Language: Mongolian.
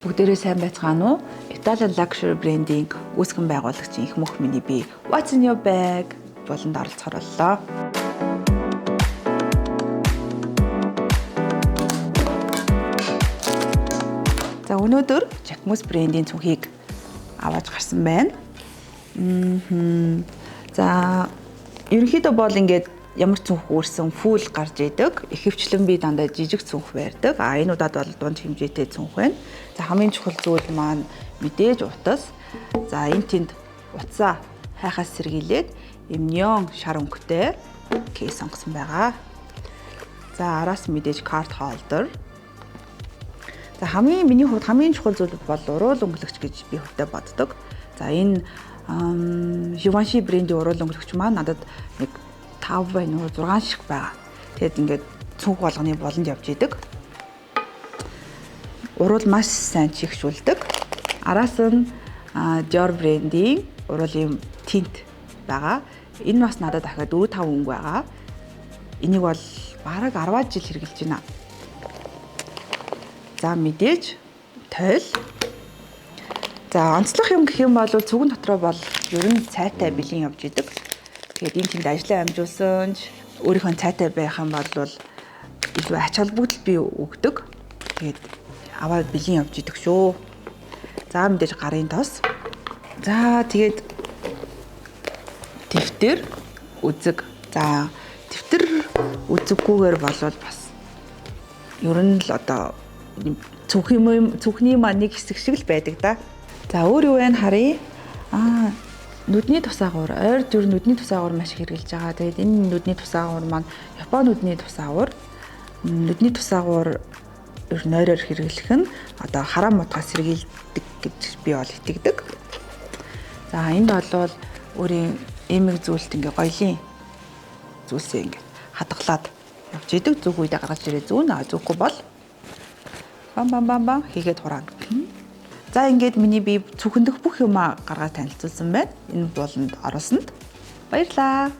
Бүгдээрээ сайн байцгаана уу? Italian luxury brand-ийн үүсгэн байгуулагчийн их мөх миний би What's in your bag болонд оролцохоор боллоо. За өнөөдөр Jacquemus брендийн цүнхийг аваад гарсан байна. За ерөнхийдөө бол ингээд ямар цүнх үүрсэн фул гарч идэг. Ихэвчлэн би дандаа жижиг цүнх барьдаг. Энэ удаад бол дунд хэмжээтэй цүнх байна. За хамгийн чухал зүйл маань мэдээж утас. За энэ тэнд утсаа хайхаас сэргийлээд neon шар өнгөтэй кейс сонгосон байгаа. За араас мэдээж card holder. За миний хувьд хамгийн чухал зүйл бол уруул өнгөлөгч гэж би хувьдаа боддог. За энэ Givenchy брендийн уруул өнгөлөгч маань надад нэг 5 байна уу 6 шиг байгаа. Тэгэд ингээд цүнх болгоны болонд явж идэг. Уруул маш сайн чихшүүлдэг. Араас нь Dior брендийн уруулын тинт байгаа. Энэ бас надад дахиад 4-5 өнгө байгаа. Энийг бол бараг 10 жил хэрэгжилж байна. За мэдээж тойл. За онцлог юм гэх юм бол цүгэн дотроо бол ер нь цайтай бэлэн явж идэг. Тэгээд энэ тэнд ажлаа амжуулсан ч өөрийнхөө цайтай байх юм бол илүү ач холбогдол бий өгдөг. Тэгээд аваад бэлэн явж идэг шүү. За мэдээж гарын тос. За тэгээд дэвтэр үзэг. За дэвтэр үзэггүйгээр болвол бас ер нь л одоо цүнхний маань нэг хэсэг шиг л байдаг да. За өөр юу вэ харъя. Нүдний тусаагуур, ойр дүр нүдний тусаагуур маш их хэрэгжилж байгаа. Тэгээд энэ нүдний тусаагуур маань Японы нүдний тусаагуур. Нүдний тусаагуур нойроор хэрэглэх нь одоо хараа мутгаа сэргийлдэг гэж би бол итгэдэг. За энд бол өөрийн эмэг зүйлт ингээ гоёлын зүйлсээ ингээ хадгалаад явж идэг. Зүг үедээ гаргаж ирээ зүүн зүүхгүй бол бам хийгээд хураана. За ингээд миний би цүхэндөх бүх юмаа гаргаад танилцуулсан байна. Энэ болонд оруулсанд баярлалаа.